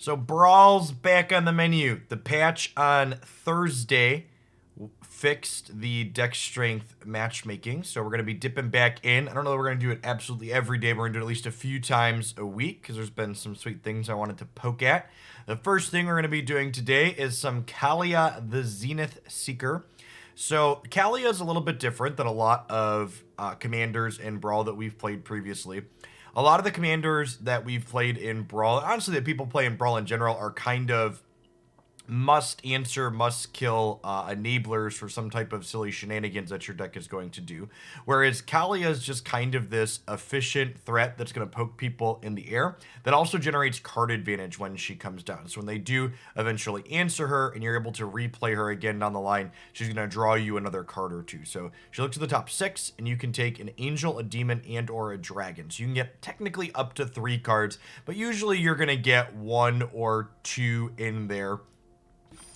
So Brawl's back on the menu. The patch on Thursday fixed the deck strength matchmaking, so we're going to be dipping back in. I don't know that we're going to do it absolutely every day, but we're going to do it at least a few times a week because there's been some sweet things I wanted to poke at. The first thing we're going to be doing today is some Kaalia the Zenith Seeker. So Kaalia is a little bit different than a lot of commanders in Brawl that we've played previously. A lot of the commanders that we've played in Brawl, honestly that people play in Brawl in general, are kind of must answer, must kill enablers for some type of silly shenanigans that your deck is going to do. Whereas Kaalia is just kind of this efficient threat that's going to poke people in the air that also generates card advantage when she comes down. So when they do eventually answer her and you're able to replay her again down the line, she's going to draw you another card or two. So she looks at the top 6 and you can take an angel, a demon, and or a dragon. So you can get technically up to 3 cards, but usually you're going to get 1 or 2 in there.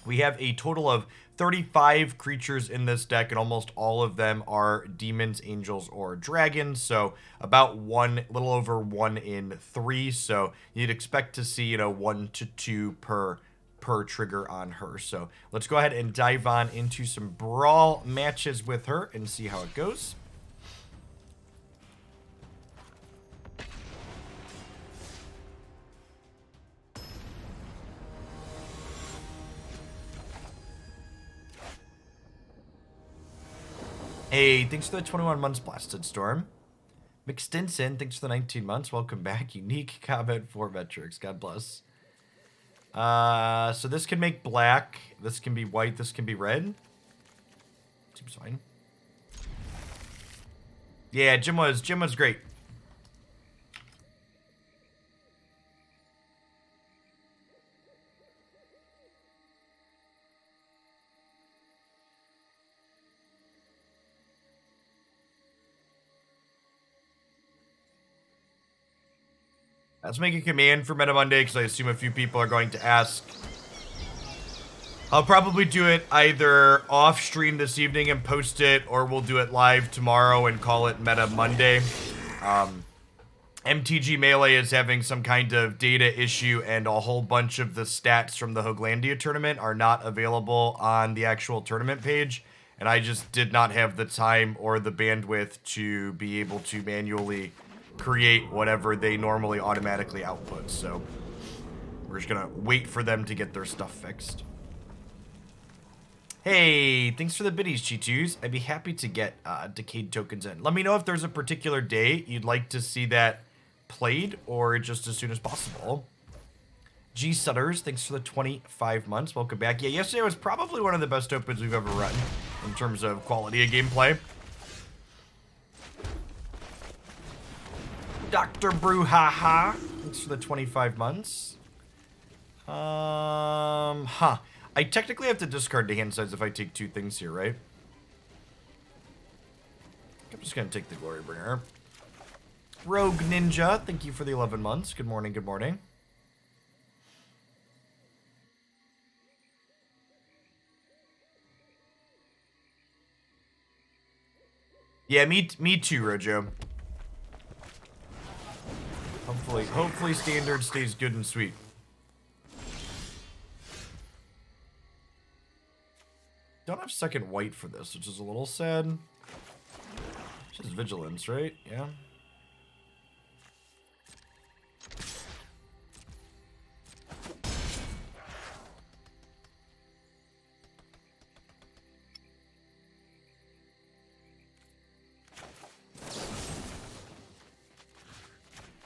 We have a total of 35 creatures in this deck, and almost all of them are demons, angels, or dragons. So about little over 1 in 3. So you'd expect to see, 1 to 2 per trigger on her. So let's go ahead and dive on into some Brawl matches with her and see how it goes. Hey, thanks for the 21 months, Blasted Storm. McStinson, thanks for the 19 months. Welcome back. Unique comment for metrics. God bless. So this can make black. This can be white. This can be red. Seems fine. Yeah, Jim was great. Let's make a command for Meta Monday because I assume a few people are going to ask. I'll probably do it either off stream this evening and post it, or we'll do it live tomorrow and call it Meta Monday. MTG Melee is having some kind of data issue, and a whole bunch of the stats from the Hoaglandia tournament are not available on the actual tournament page, and I just did not have the time or the bandwidth to be able to manually create whatever they normally automatically output. So we're just gonna wait for them to get their stuff fixed. Hey, thanks for the biddies, G2s. I'd be happy to get Decayed tokens in. Let me know if there's a particular day you'd like to see that played, or just as soon as possible. G Sutters, thanks for the 25 months. Welcome back. Yeah, yesterday was probably one of the best opens we've ever run in terms of quality of gameplay. Dr. Brouhaha, thanks for the 25 months. I technically have to discard the hand size if I take 2 things here, right? I'm just gonna take the Glorybringer. Rogue Ninja, thank you for the 11 months. Good morning, good morning. Yeah, me too, Rojo. Hopefully standard stays good and sweet. Don't have second white for this, which is a little sad. It's just vigilance, right? Yeah.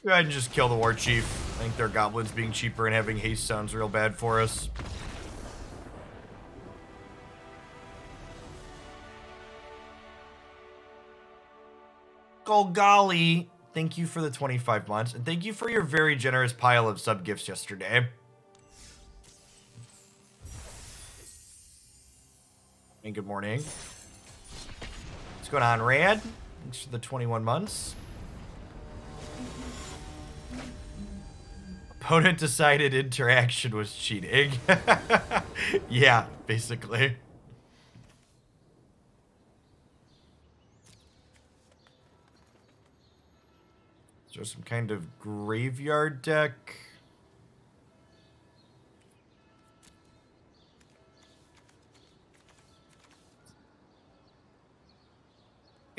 Go ahead and just kill the War Chief. I think their goblins being cheaper and having haste sounds real bad for us. Golgali, thank you for the 25 months, and thank you for your very generous pile of sub gifts yesterday. And good morning. What's going on, Rad? Thanks for the 21 months. Opponent decided interaction was cheating. Yeah, basically. Is there some kind of graveyard deck?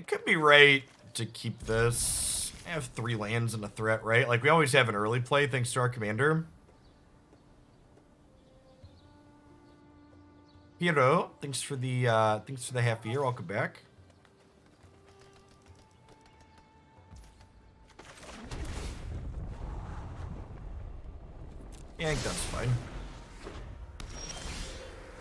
could be right to keep this. I have 3 lands and a threat, right? Like, we always have an early play thanks to our commander. Piero, thanks for the half year. Welcome back. Yeah, I think that's fine.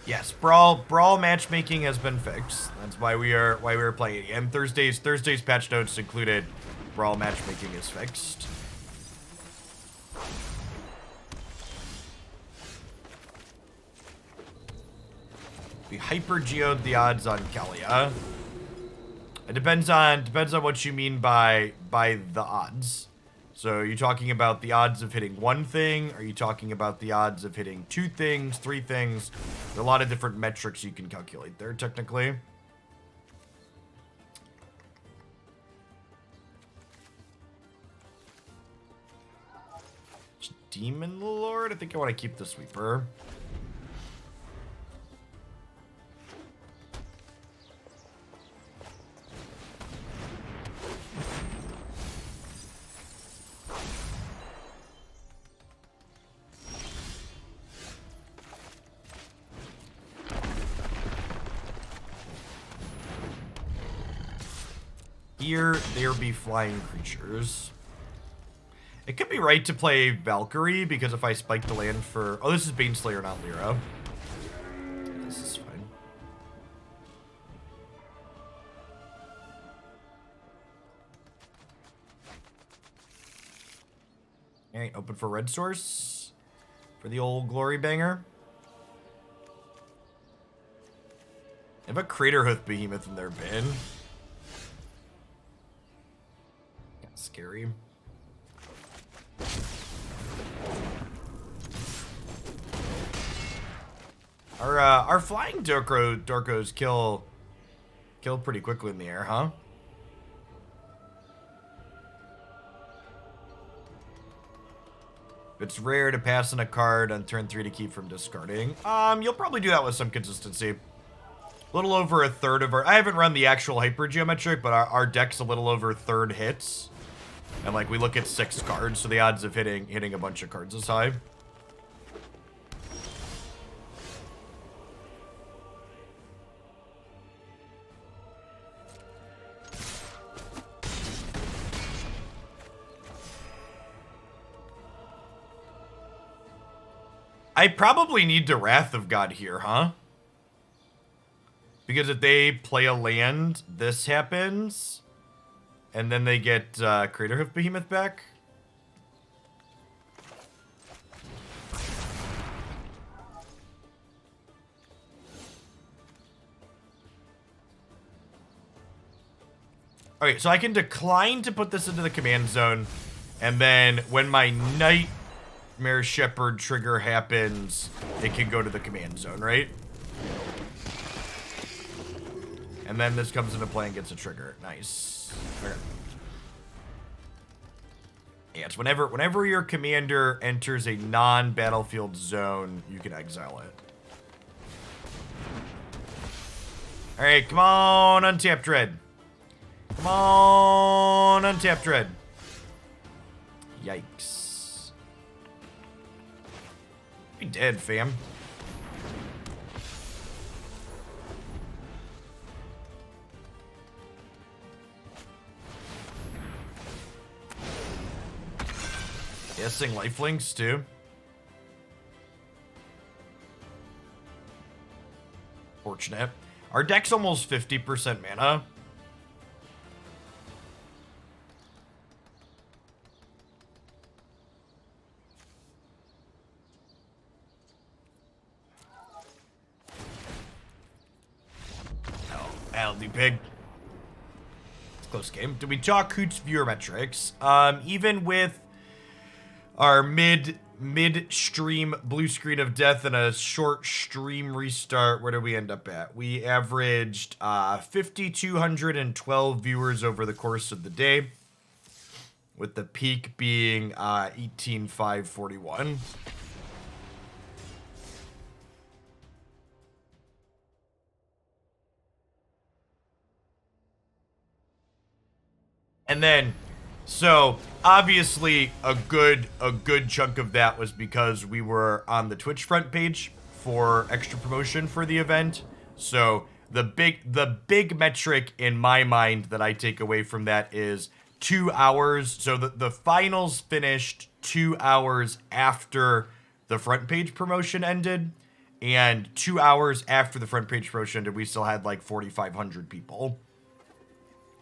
Yes, Brawl matchmaking has been fixed. That's why we are playing it. And Thursday's patch notes included Brawl matchmaking is fixed. We hyper geoed the odds on Kaalia. It depends on what you mean by the odds. So are you talking about the odds of hitting 1 thing? Are you talking about the odds of hitting 2 things, 3 things? There are a lot of different metrics you can calculate there, technically. Demonlord? I think I want to keep the Sweeper. Here, there be flying creatures. It could be right to play Valkyrie, because if I spike the land for... Oh, this is Baneslayer, not Lyra. This is fine. Alright, open for red source. For the old Glorybringer. I have a Craterhoof Behemoth in their bin. That's scary. Our flying Dorkos kill pretty quickly in the air, huh? It's rare to pass in a card on turn 3 to keep from discarding. You'll probably do that with some consistency. A little over a third of our... I haven't run the actual hypergeometric, but our deck's a little over third hits. And, like, we look at 6 cards, so the odds of hitting a bunch of cards is high. I probably need to Wrath of God here, huh? Because if they play a land, this happens. And then they get Craterhoof Behemoth back. Okay, so I can decline to put this into the command zone. And then when my Nightmare Shepherd trigger happens, it can go to the command zone, right? And then this comes into play and gets a trigger. Nice. Okay. Yeah, it's whenever your commander enters a non-battlefield zone, you can exile it. Alright, come on, untap Dread. Come on, untap Dread. Yikes. Be dead, fam. Guessing lifelinks too. Fortunate. Our deck's almost 50% mana. Oh, that'll do big. It's a close game. Did we talk Hoots viewer metrics? Even with our mid-stream blue screen of death and a short stream restart, where did we end up at? We averaged 5,212 viewers over the course of the day, with the peak being 18,541. And then, so obviously a good chunk of that was because we were on the Twitch front page for extra promotion for the event. So the big metric in my mind that I take away from that is 2 hours. So the finals finished 2 hours after the front page promotion ended, and 2 hours after the front page promotion ended, we still had like 4,500 people.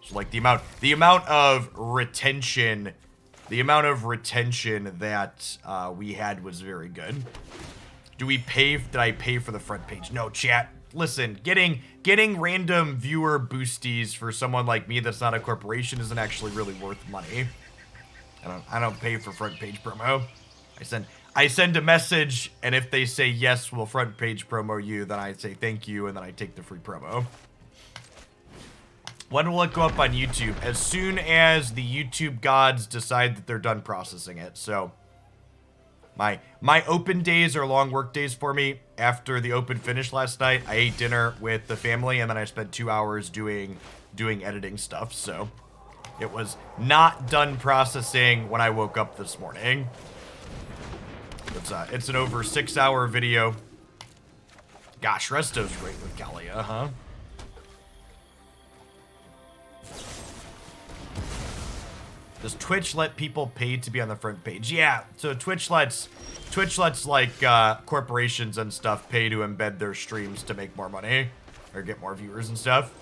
So like the amount of retention that we had was very good. Did I pay for the front page? No, chat. Listen, getting random viewer boosties for someone like me that's not a corporation isn't actually really worth money. I don't pay for front page promo. I send a message, and if they say yes, we'll front page promo you, then I say thank you, and then I take the free promo. When will it go up on YouTube? As soon as the YouTube gods decide that they're done processing it. So my open days are long work days for me. After the open finished last night, I ate dinner with the family, and then I spent 2 hours doing editing stuff. So it was not done processing when I woke up this morning. It's an over 6 hour video. Gosh, Resto's great with Kaalia, huh? Does Twitch let people pay to be on the front page? Yeah, so Twitch lets like corporations and stuff pay to embed their streams to make more money or get more viewers and stuff.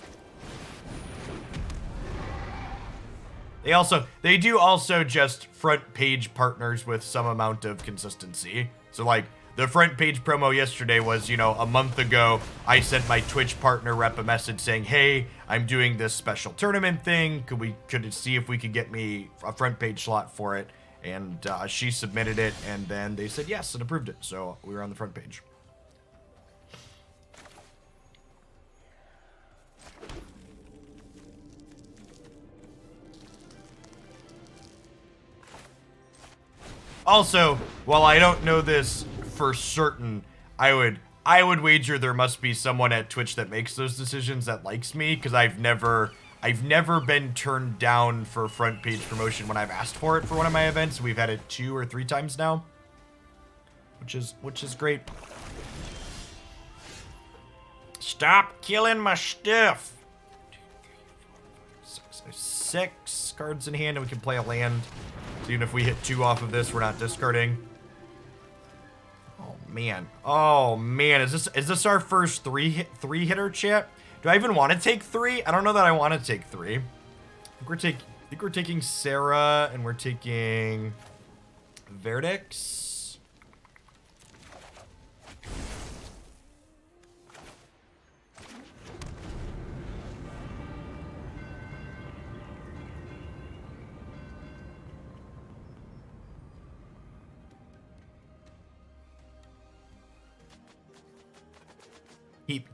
They do also just front page partners with some amount of consistency. So like the front page promo yesterday was, you know, a month ago, I sent my Twitch partner rep a message saying, hey, I'm doing this special tournament thing. Could it see if we could get me a front page slot for it? And she submitted it, and then they said yes and approved it. So we were on the front page. Also, while I don't know this for certain, I would wager there must be someone at Twitch that makes those decisions that likes me, because I've never been turned down for front page promotion when I've asked for it for one of my events. We've had it 2 or 3 times now, which is great. Stop killing my stuff. 6 cards in hand, and we can play a land. So even if we hit 2 off of this, we're not discarding. Oh man, is this our first three hitter, chat? Do I even want to take 3? I don't know that I want to take 3. I think we're taking Sarah, and we're taking Verix.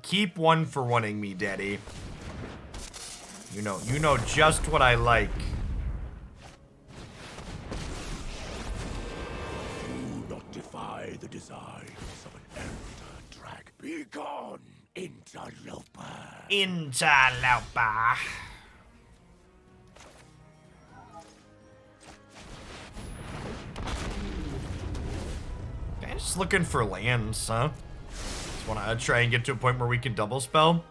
Keep 1-for-1ing me, daddy. You know just what I like. Do not defy the designs of an elder drag. Be gone, interloper. Interloper. Just looking for lands, huh? Just want to try and get to a point where we can double spell.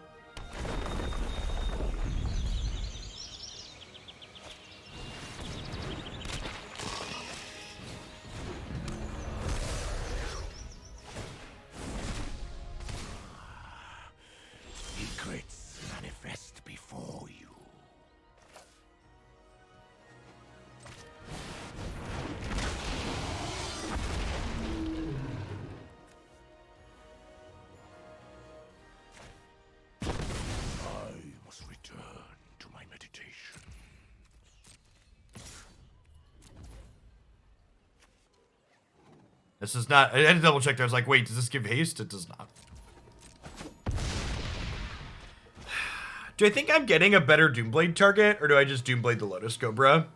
Secrets manifest before you. This is not, I had to double check there. I was like, wait, does this give haste? It does not. Do I think I'm getting a better Doomblade target, or do I just Doomblade the Lotus Cobra?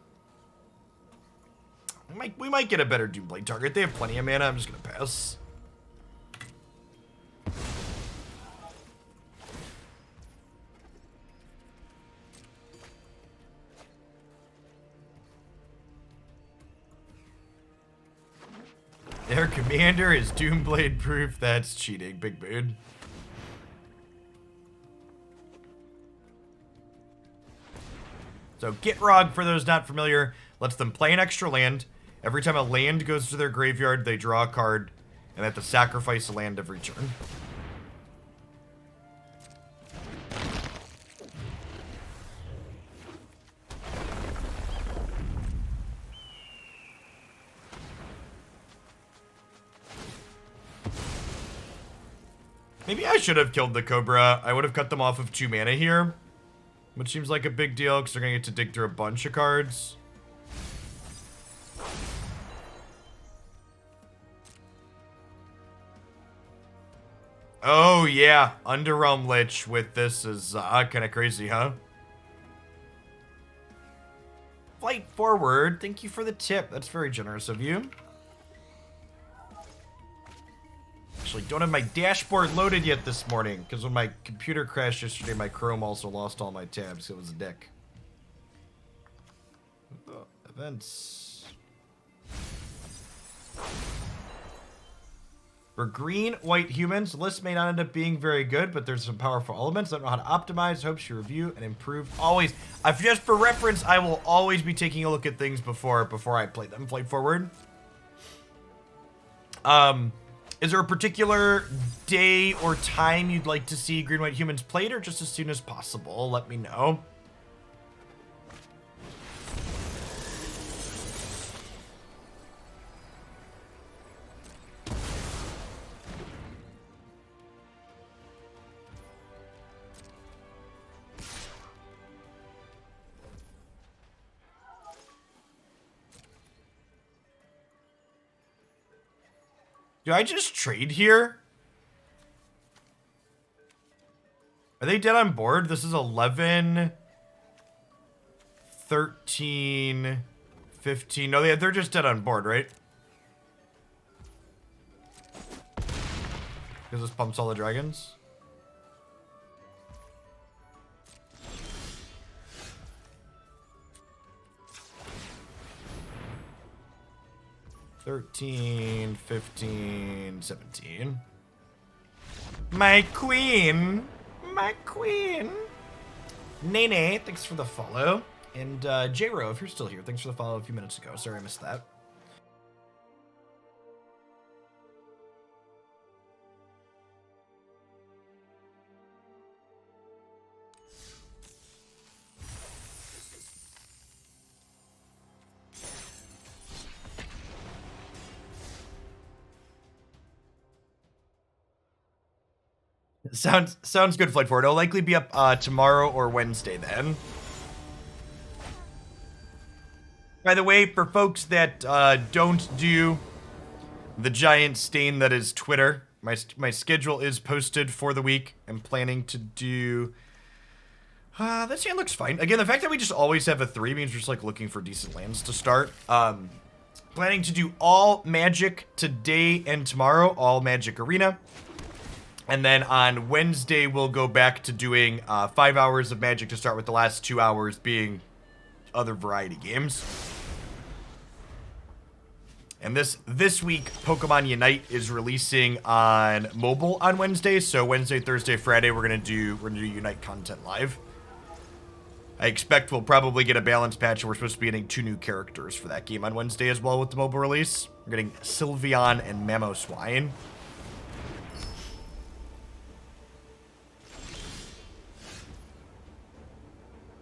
We might get a better Doomblade target. They have plenty of mana. I'm just going to pass. Their commander is Doomblade proof. That's cheating, big mood. So Gitrog, for those not familiar, lets them play an extra land. Every time a land goes to their graveyard, they draw a card, and they have to sacrifice a land every turn. Maybe I should have killed the Cobra. I would have cut them off of 2 mana here, which seems like a big deal because they're going to get to dig through a bunch of cards. Oh, yeah. Underrealm Lich with this is kind of crazy, huh? Flight forward. Thank you for the tip. That's very generous of you. Actually, don't have my dashboard loaded yet this morning because when my computer crashed yesterday, my Chrome also lost all my tabs. It was a dick. Events. For green, white humans, the list may not end up being very good, but there's some powerful elements. I don't know how to optimize. Hopes you review and improve. Always. Just for reference, I will always be taking a look at things before I play them. Flight forward. Is there a particular day or time you'd like to see green, white humans played, or just as soon as possible? Let me know. Do I just trade here? Are they dead on board? This is 11, 13, 15. No, they're just dead on board, right? Because this pumps all the dragons. $13, $15, $17. My queen. My queen. Nene, thanks for the follow. And J-Ro, if you're still here, thanks for the follow a few minutes ago. Sorry I missed that. Sounds good, Flight Forward. It'll likely be up tomorrow or Wednesday then. By the way, for folks that don't do the giant stain that is Twitter, my schedule is posted for the week. I'm planning to do... that hand looks fine. Again, the fact that we just always have a 3 means we're just like looking for decent lands to start. Planning to do all Magic today and tomorrow, all Magic Arena. And then on Wednesday, we'll go back to doing 5 hours of Magic to start with the last 2 hours being other variety games. And this week, Pokemon Unite is releasing on mobile on Wednesday. So Wednesday, Thursday, Friday, we're gonna do Unite content live. I expect we'll probably get a balance patch, and we're supposed to be getting 2 new characters for that game on Wednesday as well with the mobile release. We're getting Sylveon and Mamoswine.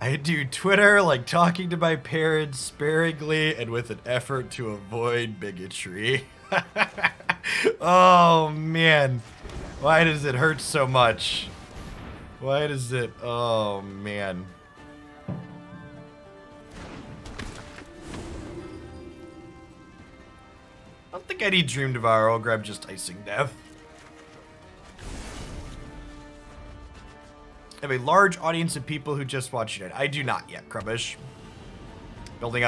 I do Twitter like talking to my parents sparingly and with an effort to avoid bigotry. Oh, man. Why does it hurt so much? Why does it... Oh, man. I don't think I need Dream Devourer. I'll grab just Icing Death. I have a large audience of people who just watch it. I do not yet, Krubbish. Building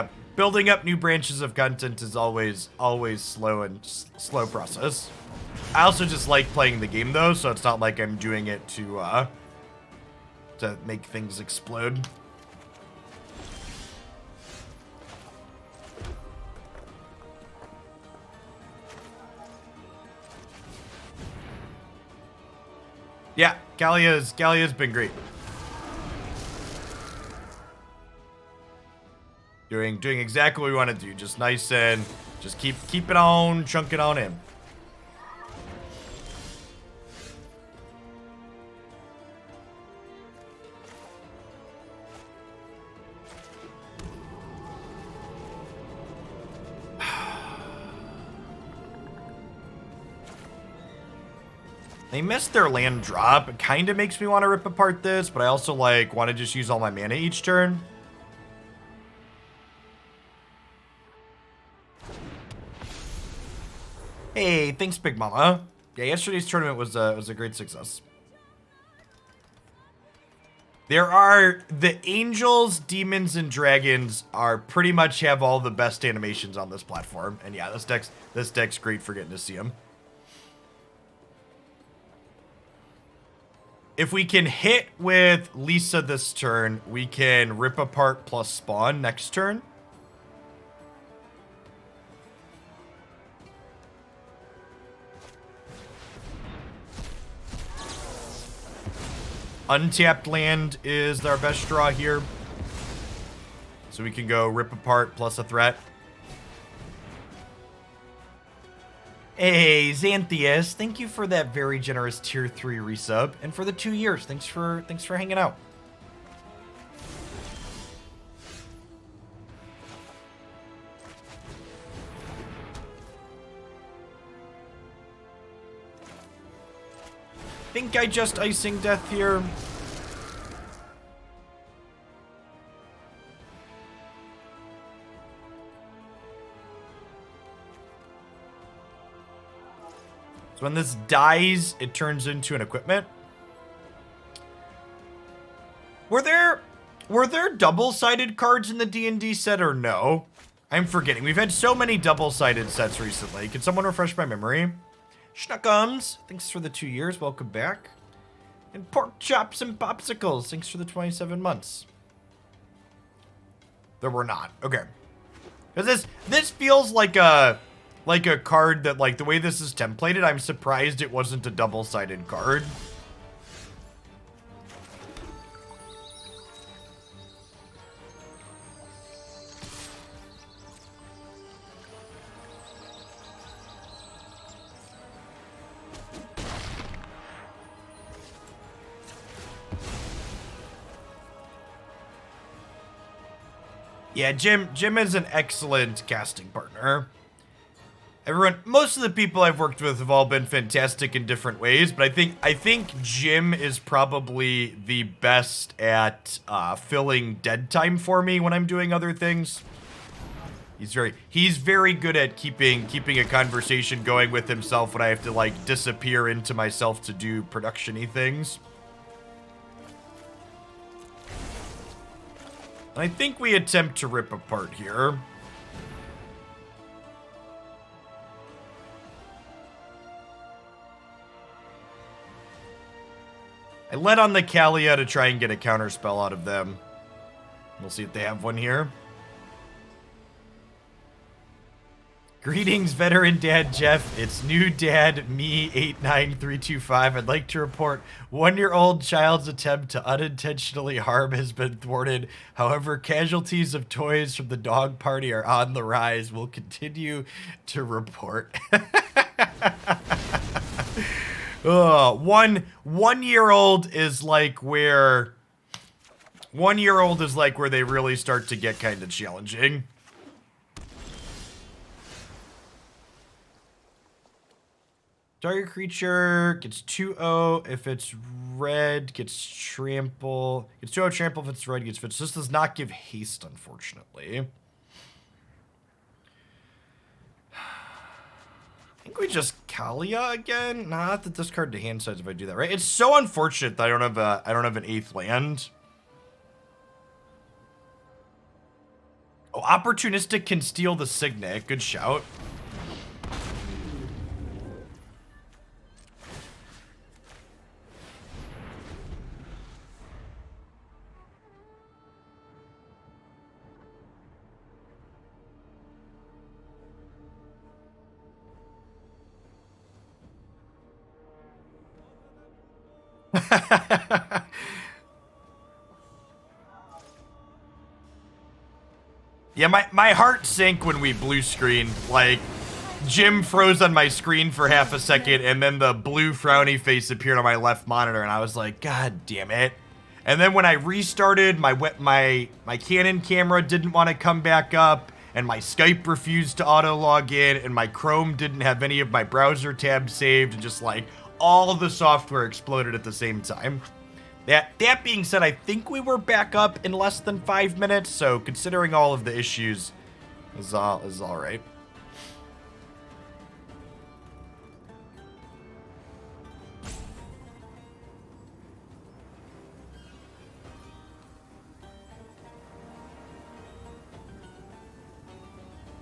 up new branches of content is always slow process. I also just like playing the game though, so it's not like I'm doing it to make things explode. Yeah, Kaalia's been great. Doing exactly what we want to do. Just nice and just keep it on, chunk it on in. They missed their land drop. It kind of makes me want to rip apart this, but I also like want to just use all my mana each turn. Hey, thanks, Big Mama. Yeah, yesterday's tournament was a great success. There are the angels, demons, and dragons are pretty much have all the best animations on this platform, and yeah, this deck's great for getting to see them. If we can hit with Lisa this turn, we can rip apart plus spawn next turn. Untapped land is our best draw here. So we can go rip apart plus a threat. Hey, Xanthias, thank you for that very generous tier 3 resub and for the 2 years. Thanks for hanging out. Think I just icing death here. So when this dies, it turns into an equipment. Were there double-sided cards in the D&D set or no? I'm forgetting. We've had so many double-sided sets recently. Can someone refresh my memory? Schnuckums, thanks for the 2 years. Welcome back. And pork chops and popsicles, thanks for the 27 months. There were not. Okay. Because this feels like a card that, like, the way this is templated, I'm surprised it wasn't a double-sided card. Yeah, Jim is an excellent casting partner. Most of the people I've worked with have all been fantastic in different ways, but I think Jim is probably the best at filling dead time for me when I'm doing other things. He's very good at keeping a conversation going with himself when I have to, like, disappear into myself to do production-y things. And I think we attempt to rip apart here. I let on the Kaalia to try and get a counterspell out of them. We'll see if they have one here. Greetings, veteran dad Jeff. It's new dad me 89325. I'd like to report 1-year-old child's attempt to unintentionally harm has been thwarted. However, casualties of toys from the dog party are on the rise. We'll continue to report. Oh, 1-year-old is like where 1-year-old is like where they really start to get kind of challenging. Target creature gets 2-0 if it's red, gets trample. Gets 2-0 trample if it's red, gets fit. So this does not give haste, unfortunately. I think we just Kaalia again. Nah, I have to discard the hand size if I do that, right? It's so unfortunate that I don't have an 8th land. Oh, Opportunistic can steal the Signet. Good shout. Yeah, my heart sank when we blue screened. Like, Jim froze on my screen for half a second, and then the blue frowny face appeared on my left monitor, and I was like, God damn it. And then when I restarted, my Canon camera didn't want to come back up, and my Skype refused to auto log in, and my Chrome didn't have any of my browser tabs saved, and just like all the software exploded at the same time. That being said, I think we were back up in less than 5 minutes, so considering all of the issues, is all right.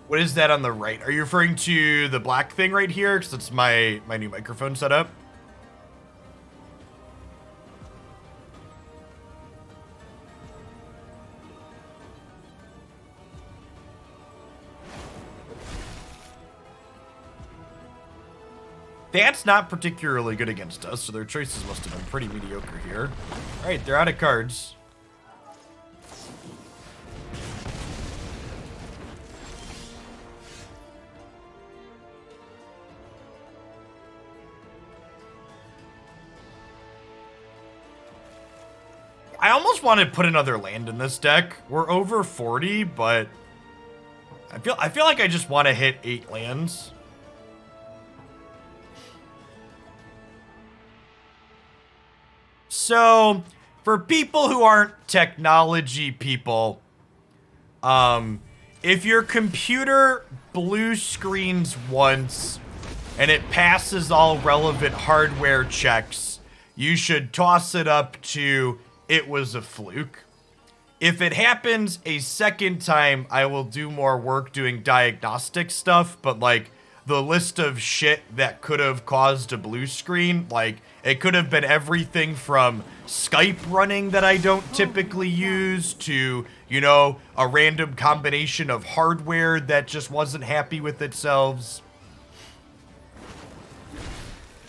What is that on the right? Are you referring to the black thing right here? Because it's my new microphone setup. That's not particularly good against us, so their choices must have been pretty mediocre here. All right, they're out of cards. I almost want to put another land in this deck. We're over 40, but I feel like I just want to hit 8 lands. So, for people who aren't technology people, if your computer blue screens once and it passes all relevant hardware checks, you should toss it up to it was a fluke. If it happens a second time, I will do more work doing diagnostic stuff, but like the list of shit that could have caused a blue screen, like it could have been everything from Skype running that I don't typically use to, you know, a random combination of hardware that just wasn't happy with itself.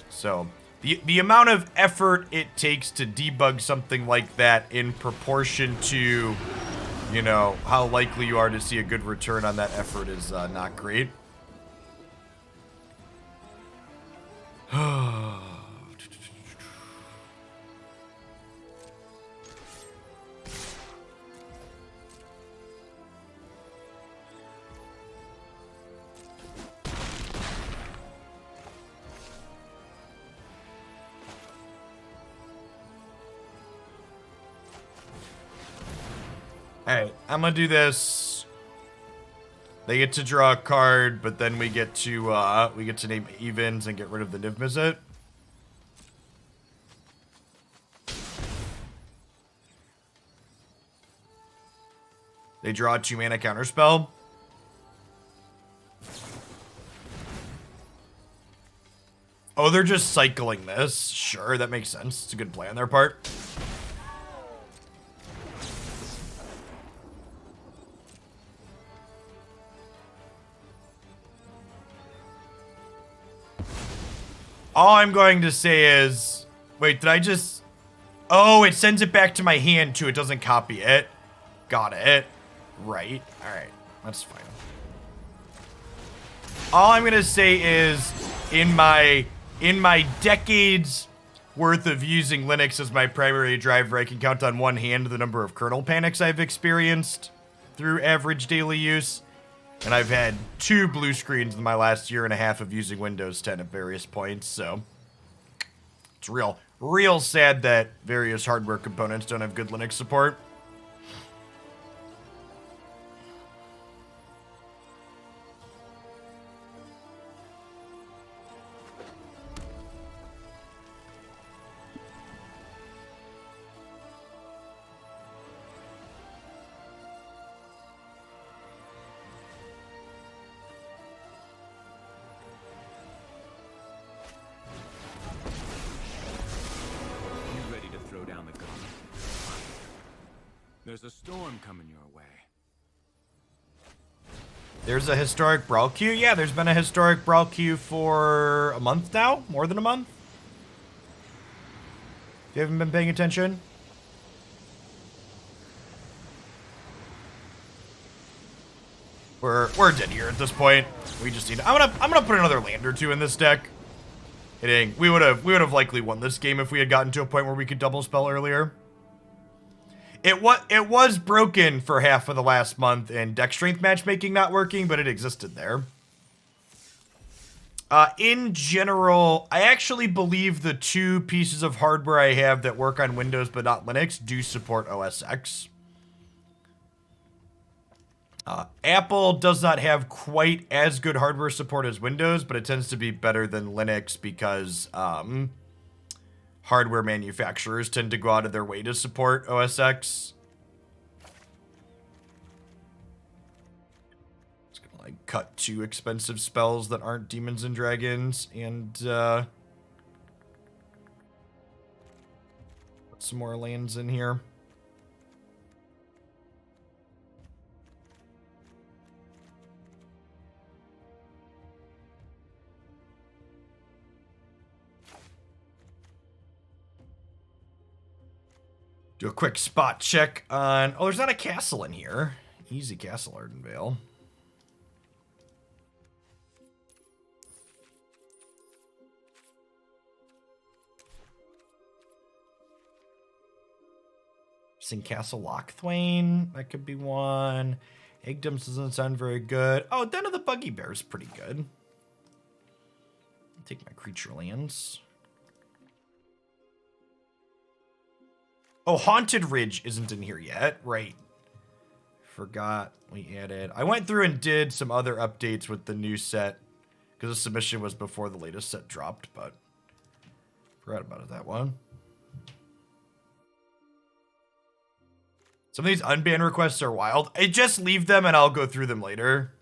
So the amount of effort it takes to debug something like that in proportion to, you know, how likely you are to see a good return on that effort is not great. Alright, I'm gonna do this. They get to draw a card, but then we get to name evens and get rid of the Niv Mizzet. They draw a 2-mana counterspell. Oh, they're just cycling this. Sure, that makes sense. It's a good play on their part. All I'm going to say is... Wait, did I just... Oh, it sends it back to my hand, too. It doesn't copy it. Got it. Right. Alright. That's fine. All I'm going to say is, in my decades worth of using Linux as my primary driver, I can count on one hand the number of kernel panics I've experienced through average daily use. And I've had 2 blue screens in my last year and a half of using Windows 10 at various points, so it's real sad that various hardware components don't have good Linux support. There's a storm coming your way. There's a historic Brawl queue? Yeah, there's been a historic Brawl queue for a month now? More than a month? You haven't been paying attention? We're dead here at this point. We just need. I'm gonna put another land or two in this deck. Hitting. We would have likely won this game if we had gotten to a point where we could double spell earlier. It was broken for half of the last month and deck strength matchmaking not working, but it existed there. In general, I actually believe the two pieces of hardware I have that work on Windows but not Linux do support OS X. Apple does not have quite as good hardware support as Windows, but it tends to be better than Linux because hardware manufacturers tend to go out of their way to support OS X. It's gonna like cut two expensive spells that aren't Demons and Dragons and put some more lands in here. Do a quick spot check on... Oh, there's not a castle in here. Easy castle, Ardenvale. Sing Castle Lochthwain. That could be one. Eggdoms doesn't sound very good. Oh, Den of the Buggy Bear is pretty good. I'll take my creature lands. Oh, Haunted Ridge isn't in here yet. Right. Forgot we added. I went through and did some other updates with the new set because the submission was before the latest set dropped, but forgot about that one. Some of these unbanned requests are wild. I just leave them and I'll go through them later.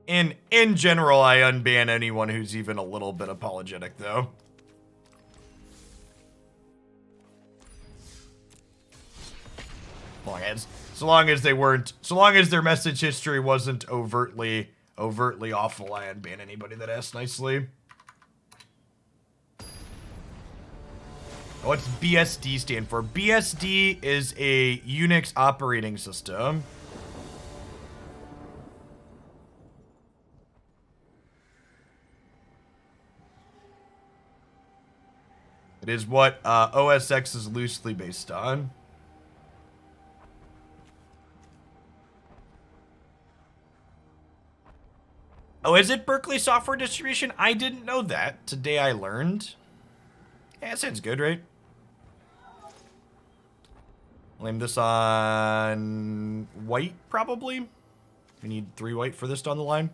In general, I unban anyone who's even a little bit apologetic, though. So long as their message history wasn't overtly awful, I unban anybody that asks nicely. What's BSD stand for? BSD is a Unix operating system. It is what OS X is loosely based on. Oh, is it Berkeley Software Distribution? I didn't know that. Today I learned. Yeah, it sounds good, right? Blame this on white, probably. We need 3 white for this down the line.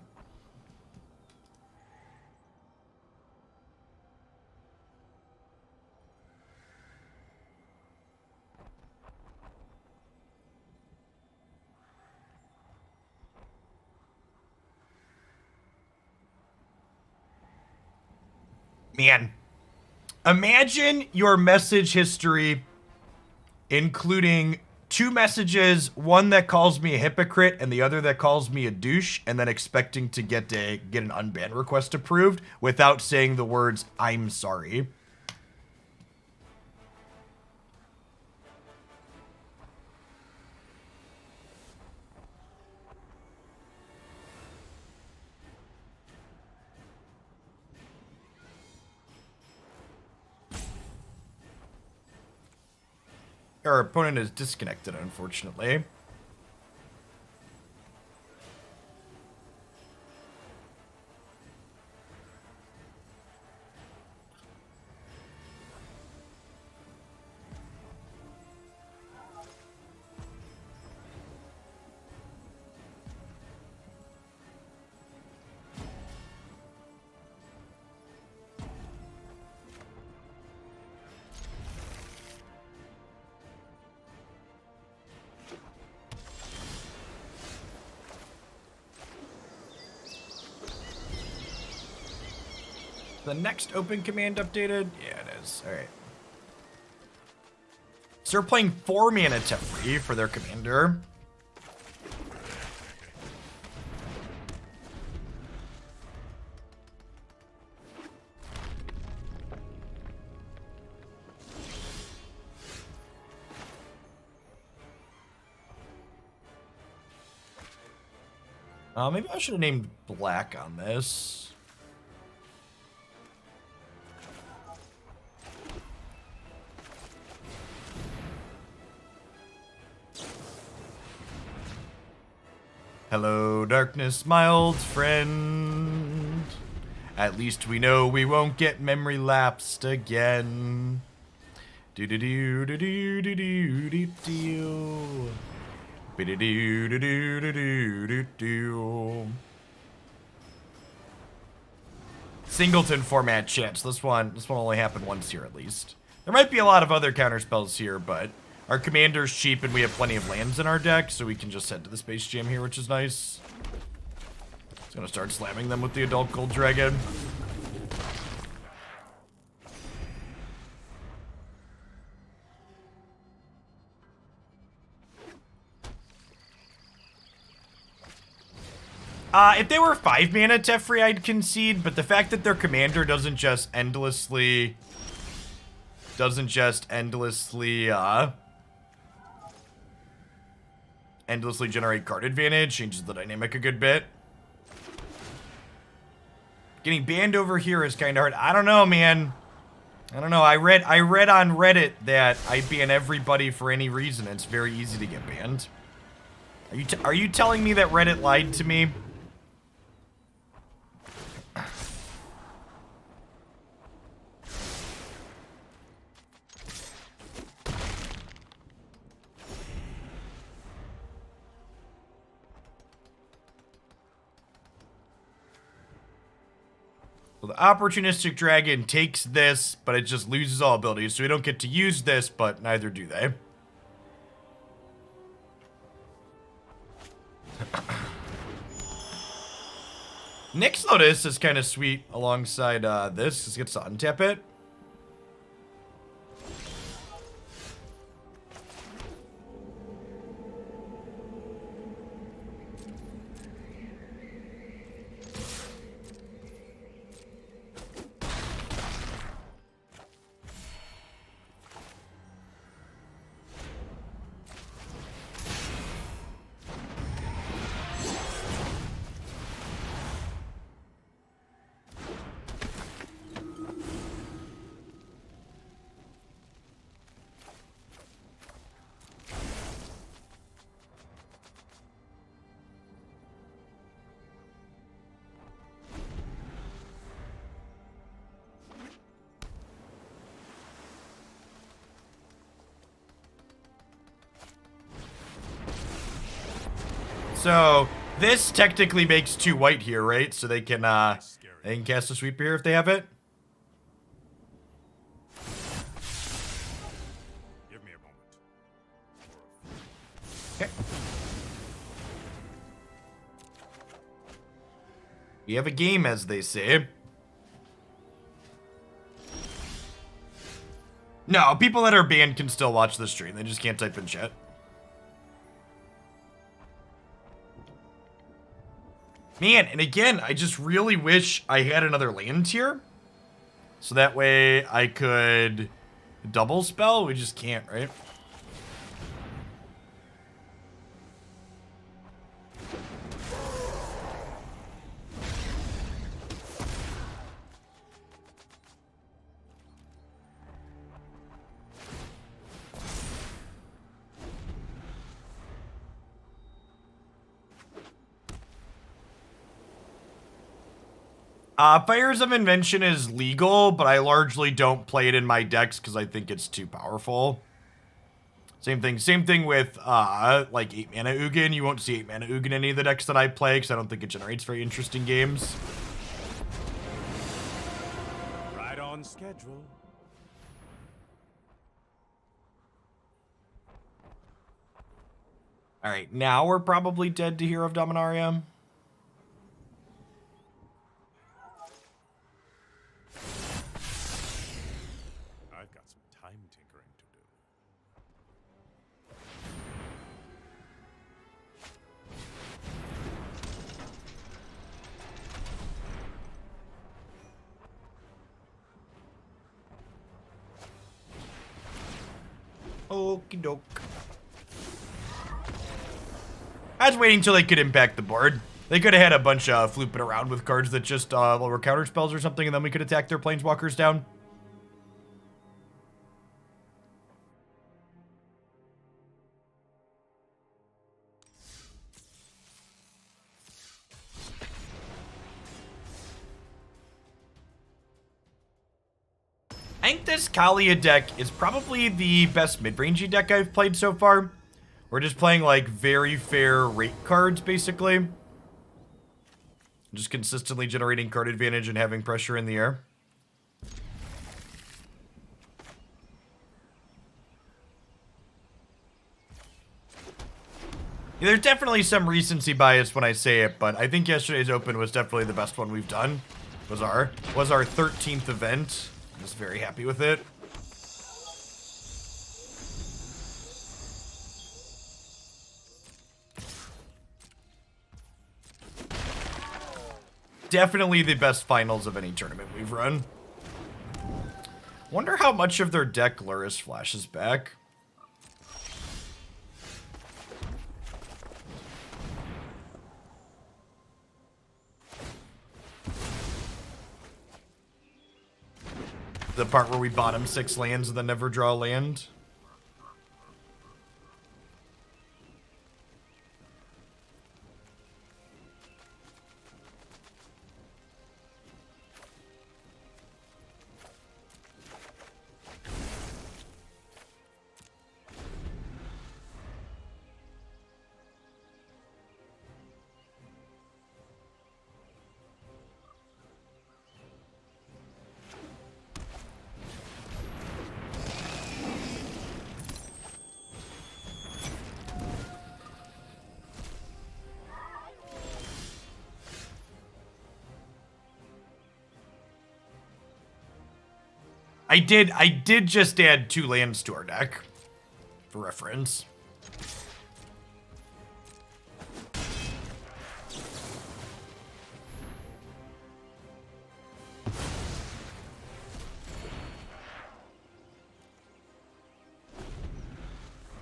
Man, imagine your message history including 2 messages, one that calls me a hypocrite and the other that calls me a douche, and then expecting to get an unban request approved without saying the words, "I'm sorry." Our opponent is disconnected, unfortunately. The next open command updated? Yeah, it is. All right. So they're playing 4 mana Teferi for their commander. Maybe I should have named black on this. Hello, darkness, my old friend. At least we know we won't get memory lapsed again. Do do do do do do do do do. Do do do do do do do do. Singleton format chats. This one only happened once here at least. There might be a lot of other counter spells here, but our commander's cheap and we have plenty of lands in our deck, so we can just head to the Space Jam here, which is nice. It's gonna start slamming them with the Adult Gold Dragon. If they were 5 mana Teferi, I'd concede, but the fact that their commander doesn't just endlessly generate card advantage changes the dynamic a good bit. Getting banned over here is kind of hard. I don't know, man. I don't know. I read on Reddit that I ban everybody for any reason. It's very easy to get banned. Are you telling me that Reddit lied to me? So the Opportunistic Dragon takes this, but it just loses all abilities, so we don't get to use this, but neither do they. Nyx Lotus is kind of sweet alongside this. Just gets to untap it. So this technically makes 2 white here, right? So they can cast a sweeper here if they have it. Give me a moment. Okay. We have a game, as they say. No, people that are banned can still watch the stream. They just can't type in chat. Man, and again, I just really wish I had another land here. So that way I could double spell. We just can't, right? Fires of Invention is legal, but I largely don't play it in my decks because I think it's too powerful. Same thing with, like 8 mana Ugin. You won't see 8 mana Ugin in any of the decks that I play because I don't think it generates very interesting games. Right on schedule. Alright, now we're probably dead to Hero of Dominaria. Okie doke. I was waiting until they could impact the board. They could have had a bunch of flooping around with cards that just were counter spells or something, and then we could attack their planeswalkers down. I think this Kaalia deck is probably the best mid-rangey deck I've played so far. We're just playing, like, very fair rate cards, basically. Just consistently generating card advantage and having pressure in the air. Yeah, there's definitely some recency bias when I say it, but I think yesterday's Open was definitely the best one we've done. Was our 13th event. I was very happy with it. Definitely the best finals of any tournament we've run. Wonder how much of their deck Luris flashes back. The part where we bottom 6 lands and then never draw a land. I did just add 2 lands to our deck, for reference.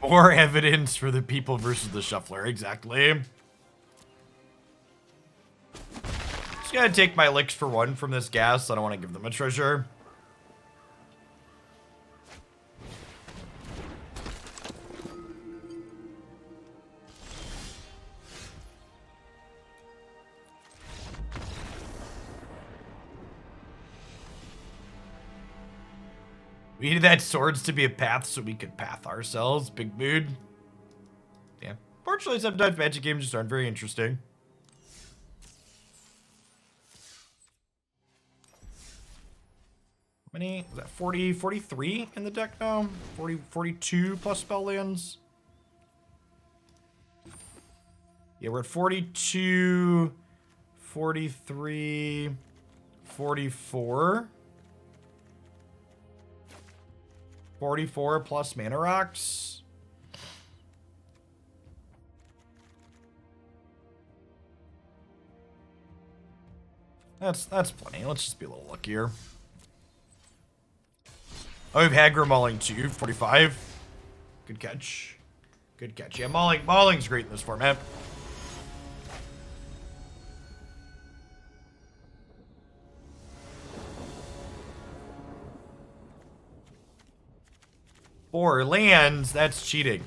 More evidence for the people versus the shuffler, exactly. Just gonna take my licks for 1 from this gas. I don't want to give them a treasure. We needed that swords to be a path so we could path ourselves. Big mood. Yeah. Fortunately, sometimes Magic games just aren't very interesting. How many? Was that 40, 43 in the deck now? 40, 42 plus spell lands? Yeah, we're at 42, 43, 44. 44 plus mana rocks. That's plenty. Let's just be a little luckier. Oh, we've had Mauling too. 45. Good catch. Good catch. Yeah, Mauling's great in this format. Four lands, that's cheating.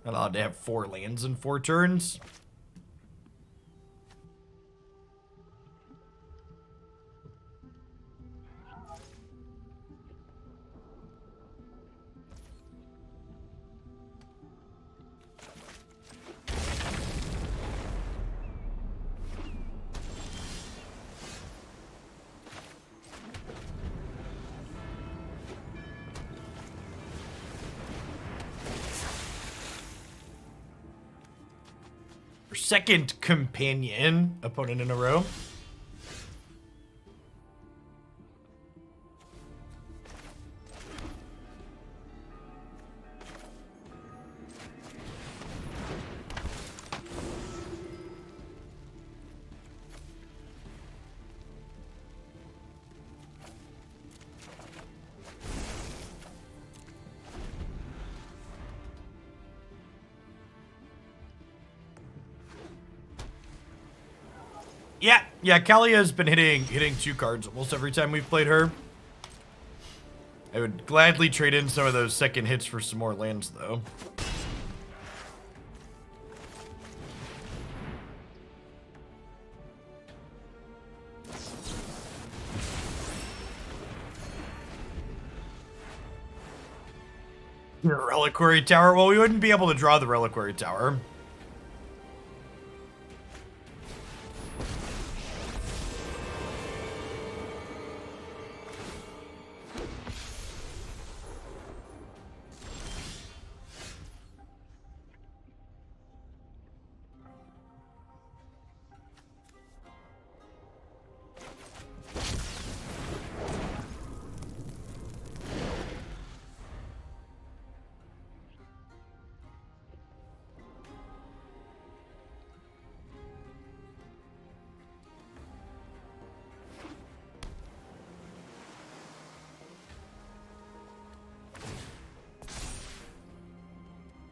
Not allowed to have 4 lands in 4 turns. Second companion opponent in a row. Yeah, Kaalia has been hitting 2 cards almost every time we've played her. I would gladly trade in some of those second hits for some more lands, though. Reliquary Tower? Well, we wouldn't be able to draw the Reliquary Tower.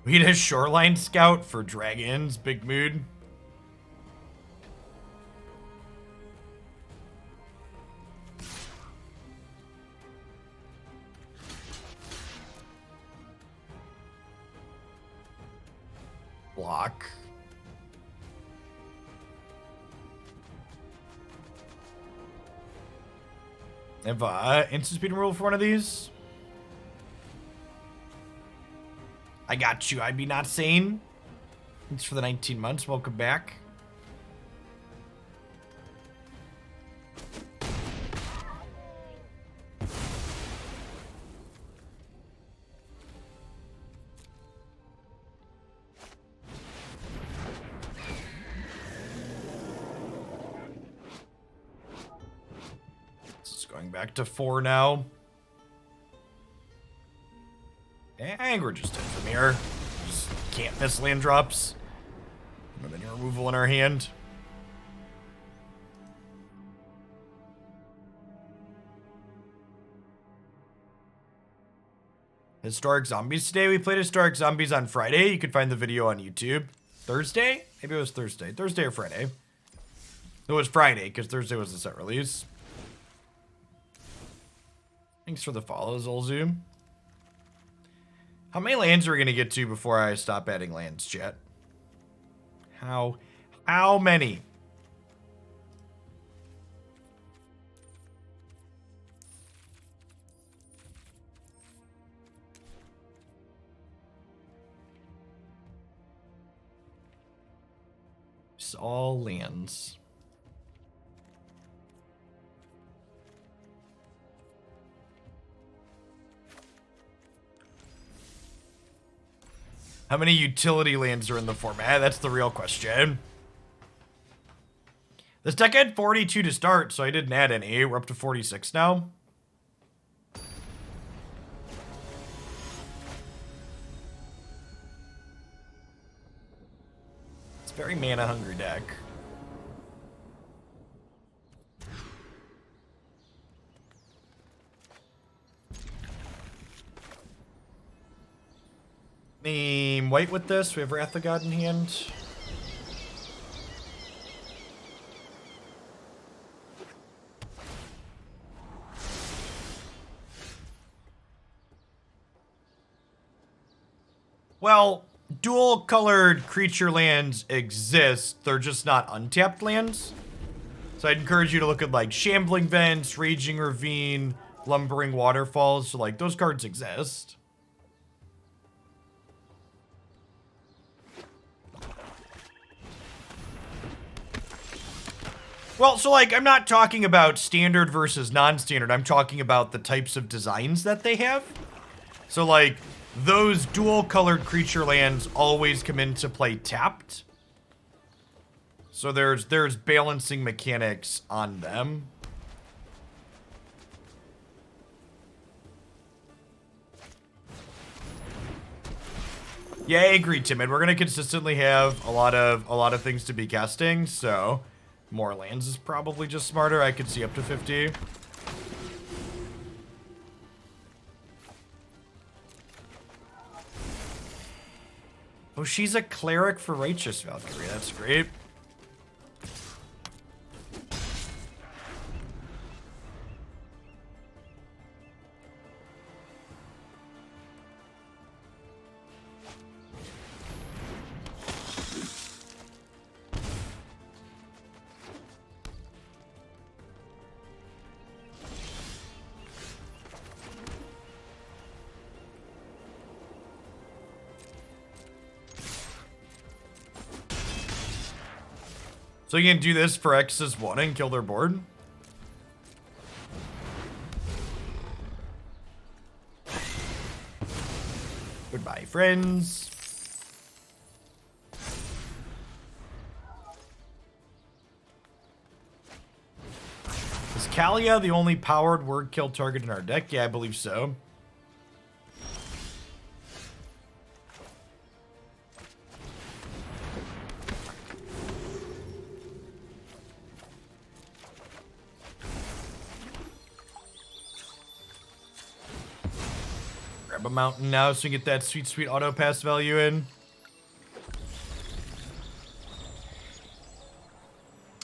We need a Shoreline Scout for dragons. Big mood. Block. Have instant speed removal for one of these. I got you. I'd be not sane. Thanks for the 19 months. Welcome back. This is going back to 4 now. And we're just in from here. Just can't miss land drops. And then removal in our hand. Historic Zombies today. We played Historic Zombies on Friday. You can find the video on YouTube. Thursday? Maybe it was Thursday. Thursday or Friday. It was Friday, because Thursday was the set release. Thanks for the follow, Zolzu. How many lands are we going to get to before I stop adding lands, chat? How many? It's all lands. How many utility lands are in the format? That's the real question. This deck had 42 to start, so I didn't add any. We're up to 46 now. It's a very mana-hungry deck. Name white with this. We have Wrath of God in hand. Well, dual-colored creature lands exist. They're just not untapped lands. So I'd encourage you to look at, like, Shambling Vents, Raging Ravine, Lumbering Waterfalls. So, like, those cards exist. Well, so, like, I'm not talking about standard versus non-standard. I'm talking about the types of designs that they have. So, like, those dual-colored creature lands always come into play tapped. So there's balancing mechanics on them. Yeah, I agree, Timid. We're gonna consistently have a lot of things to be casting, so more lands is probably just smarter. I could see up to 50. Oh, she's a cleric for Righteous Valkyrie. That's great. So you can do this for X's 1 and kill their board? Goodbye, friends. Is Kaalia the only powered word kill target in our deck? Yeah, I believe so. Grab a mountain now so we can get that sweet, sweet auto pass value in.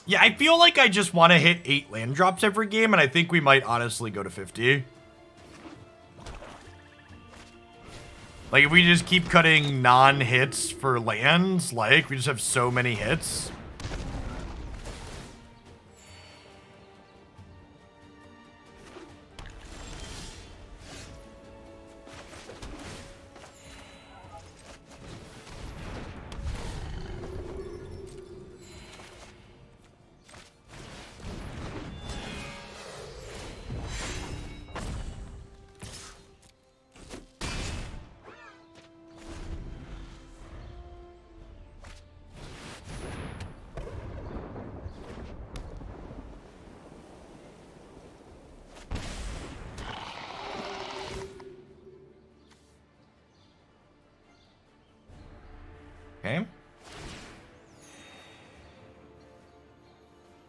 Yeah, I feel like I just want to hit 8 land drops every game, and I think we might honestly go to 50. Like, if we just keep cutting non-hits for lands, like, we just have so many hits. Okay.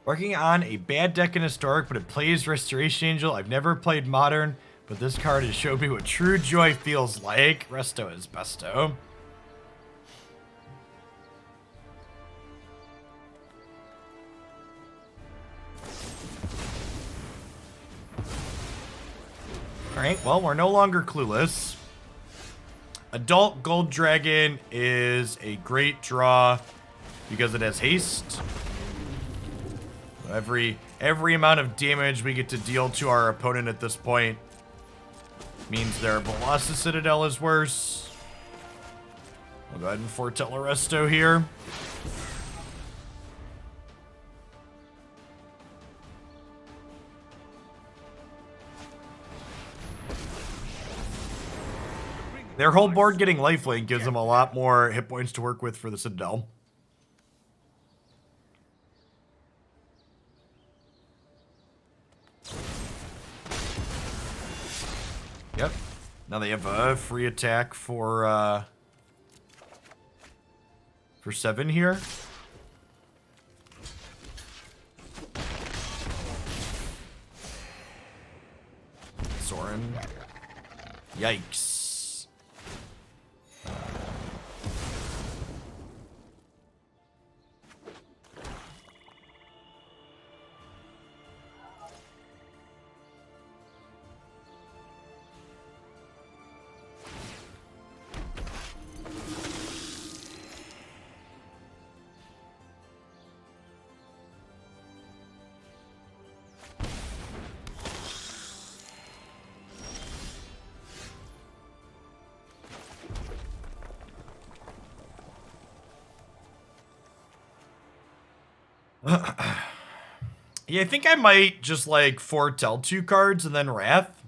Working on a bad deck in Historic, but it plays Restoration Angel. I've never played Modern, but this card has showed me what true joy feels like. Resto is besto. Alright, well, we're no longer clueless. Adult Gold Dragon is a great draw because it has haste. Every amount of damage we get to deal to our opponent at this point means their Velocity Citadel is worse. We'll go ahead and foretell Resto here. Their whole board getting lifelink gives them a lot more hit points to work with for the Citadel. Yep. Now they have a free attack for 7 here. Sorin. Yikes. Yeah, I think I might just, like, foretell 2 cards and then Wrath.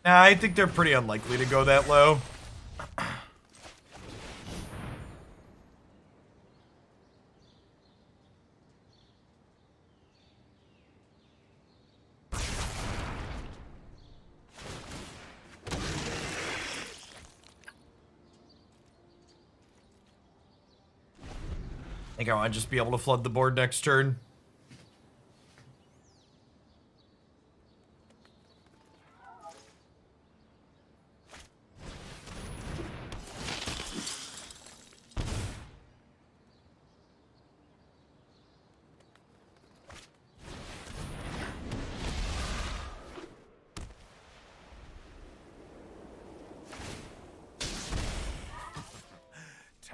Nah, I think they're pretty unlikely to go that low. I think I want to just be able to flood the board next turn.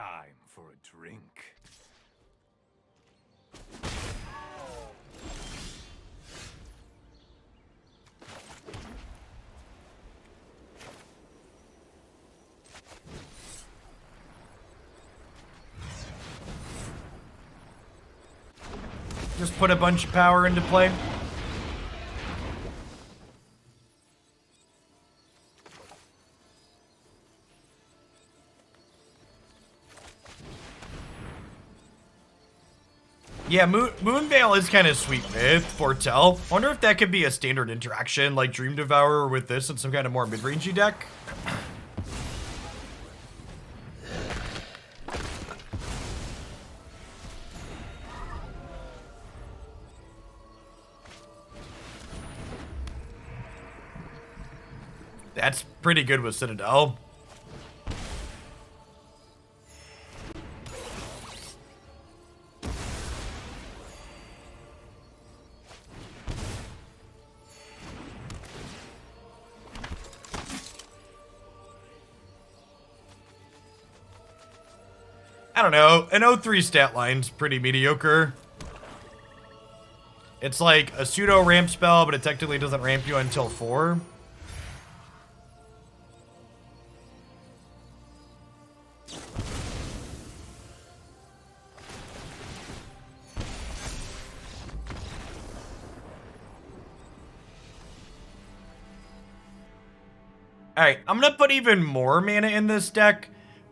Time for a drink. Just put a bunch of power into play. Yeah, Moonveil is kind of sweet with Foretell. Wonder if that could be a standard interaction like Dream Devourer with this and some kind of more mid-rangey deck. That's pretty good with Citadel. I don't know, an 0-3 stat line's pretty mediocre. It's like a pseudo ramp spell, but it technically doesn't ramp you until 4. Alright, I'm gonna put even more mana in this deck,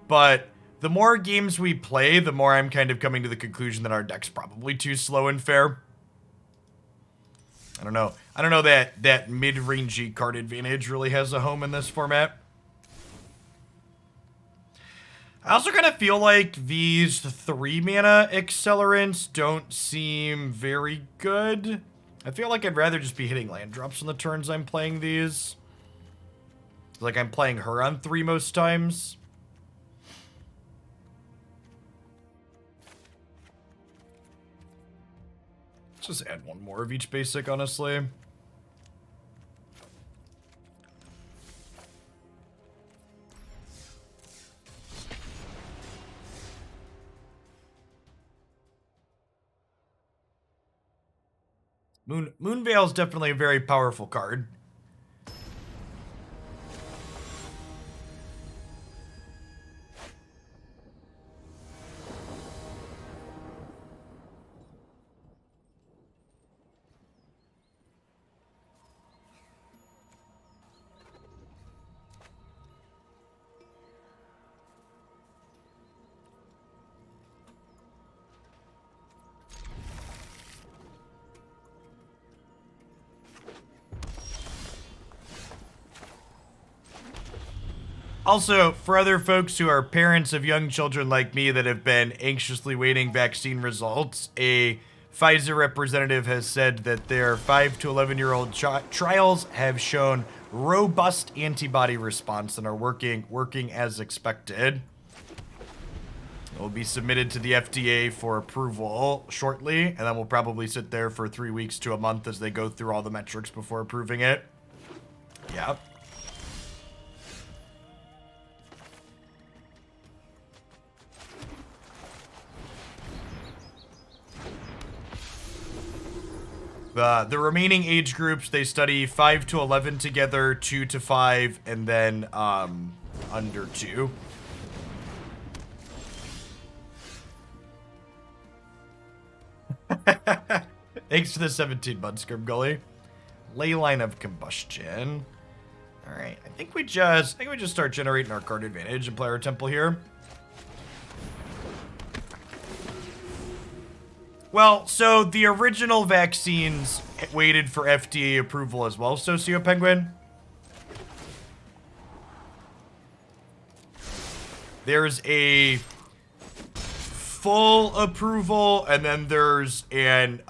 but the more games we play, the more I'm kind of coming to the conclusion that our deck's probably too slow and fair. I don't know. I don't know that mid-rangey card advantage really has a home in this format. I also kind of feel like these 3 mana accelerants don't seem very good. I feel like I'd rather just be hitting land drops on the turns I'm playing these. Like I'm playing her on 3 most times. Just add one more of each basic, honestly. Moonveil is definitely a very powerful card. Also, for other folks who are parents of young children like me that have been anxiously waiting vaccine results, a Pfizer representative has said that their 5 to 11-year-old trials have shown robust antibody response and are working as expected. It will be submitted to the FDA for approval shortly, and then we'll probably sit there for 3 weeks to a month as they go through all the metrics before approving it. Yep. The remaining age groups, they study 5 to 11 together, 2 to 5, and then under 2. Thanks for the 17 months, Grimgully. Leyline of Combustion. Alright, I think we just start generating our card advantage and play our temple here. Well, so the original vaccines waited for FDA approval as well, Socio Penguin. There's a full approval, and then there's an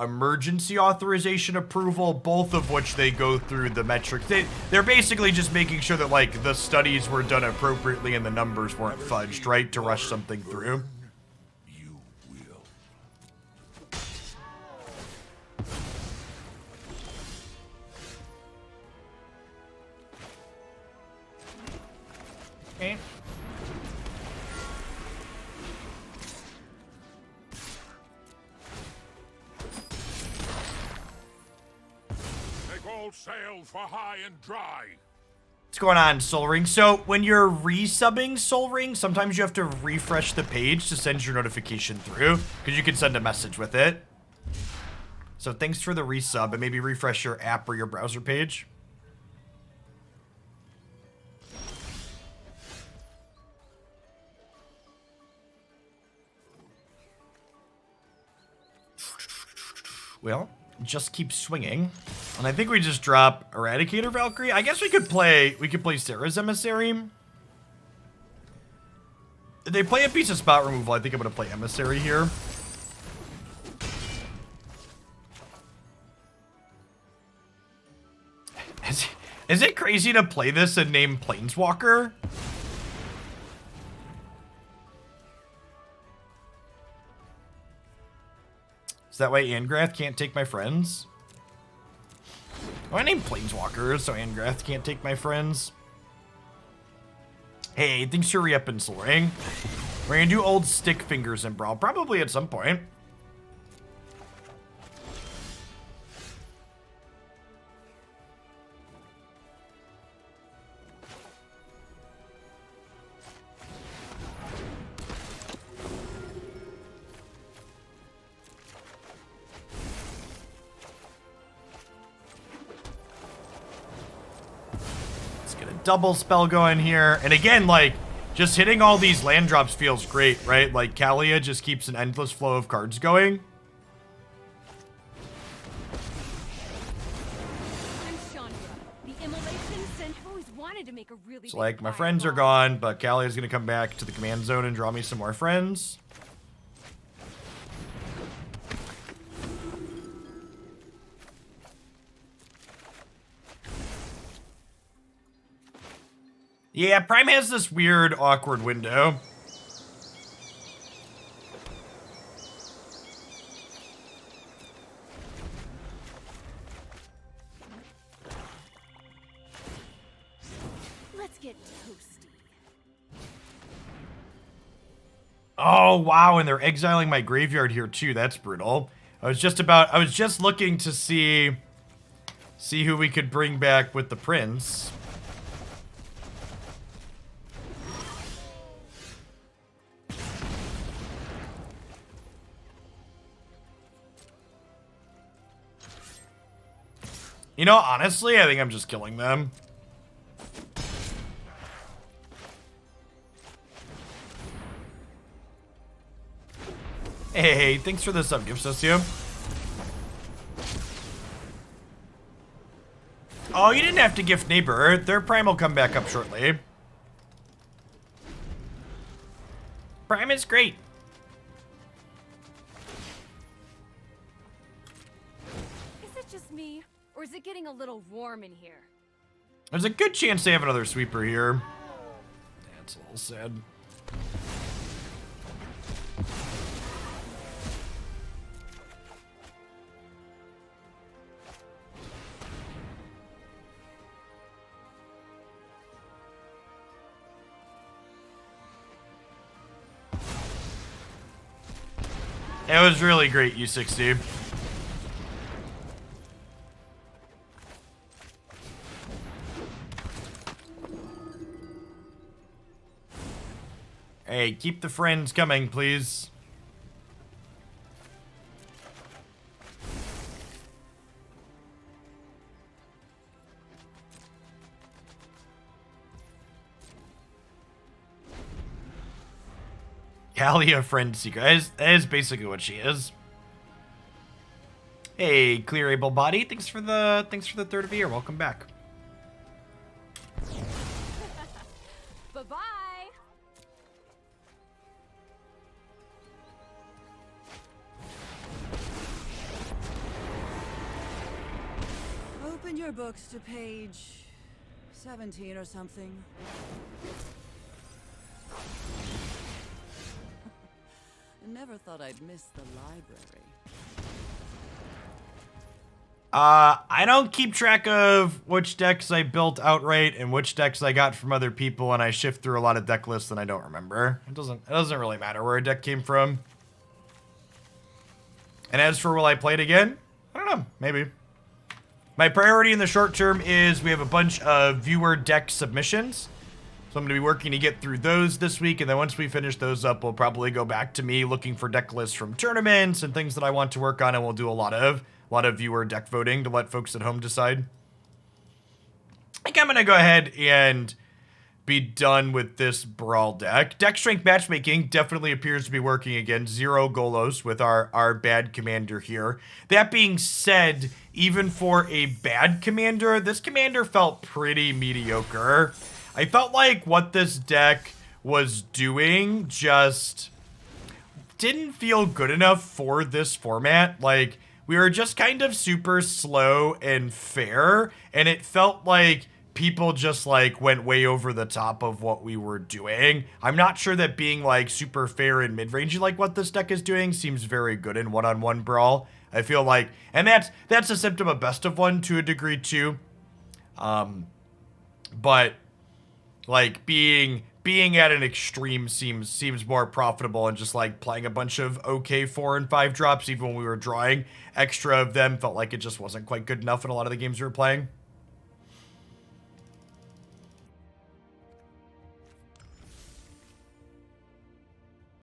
emergency authorization approval, both of which they go through the metrics. They're basically just making sure that, like, the studies were done appropriately and the numbers weren't fudged, right, to rush something through. Okay. all sail for high and dry. What's going on, Soul Ring? So when you're resubbing Soul Ring, sometimes you have to refresh the page to send your notification through, because you can send a message with it. So thanks for the resub, and maybe refresh your app or your browser page. Well, just keep swinging. And I think we just drop Eradicator Valkyrie. I guess we could play Sarah's Emissary. If they play a piece of spot removal, I think I'm gonna play Emissary here. Is it crazy to play this and name Planeswalker? Is that why Angrath can't take my friends? Well, I named Planeswalker, so Angrath can't take my friends. Hey, thanks for re-upping Soul Ring. We're gonna do old stick fingers in Brawl, probably at some point. Double spell going here. And again, like, just hitting all these land drops feels great, right? Like, Kaalia just keeps an endless flow of cards going. It's like, my friends are gone, but Kaalia's gonna come back to the command zone and draw me some more friends. Yeah, Prime has this weird, awkward window. Let's get toasty. Oh, wow, and they're exiling my graveyard here too. That's brutal. I was just looking to see who we could bring back with the Prince. You know, honestly, I think I'm just killing them. Hey, thanks for the sub gift, Socio. Oh, you didn't have to gift Neighbor. Their Prime will come back up shortly. Prime is great. Is it just me? Or is it getting a little warm in here? There's a good chance they have another sweeper here. That's a little sad. It was really great, U60. Hey, keep the friends coming, please. Kaalia friend seeker. That is basically what she is. Hey, Clear Able Body. Thanks for the third of the year. Welcome back. Bye-bye. Open your books to page 17 or something. I never thought I'd miss the library. I don't keep track of which decks I built outright and which decks I got from other people, and I shift through a lot of deck lists and I don't remember. It doesn't really matter where a deck came from. And as for will I play it again? I don't know, maybe. My priority in the short term is we have a bunch of viewer deck submissions. So I'm going to be working to get through those this week, and then once we finish those up, we'll probably go back to me looking for deck lists from tournaments and things that I want to work on, and we'll do a lot of viewer deck voting to let folks at home decide. I think I'm going to go ahead and be done with this Brawl deck. Deck strength matchmaking definitely appears to be working again. 0 Golos with our bad commander here. That being said, even for a bad commander, this commander felt pretty mediocre. I felt like what this deck was doing just didn't feel good enough for this format. Like, we were just kind of super slow and fair, and it felt like people just like went way over the top of what we were doing. I'm not sure that being like super fair and mid-range like what this deck is doing seems very good in one-on-one Brawl. I feel like, and that's a symptom of best of one to a degree too. But like being at an extreme seems more profitable, and just like playing a bunch of okay 4 and 5 drops even when we were drawing extra of them felt like it just wasn't quite good enough in a lot of the games we were playing.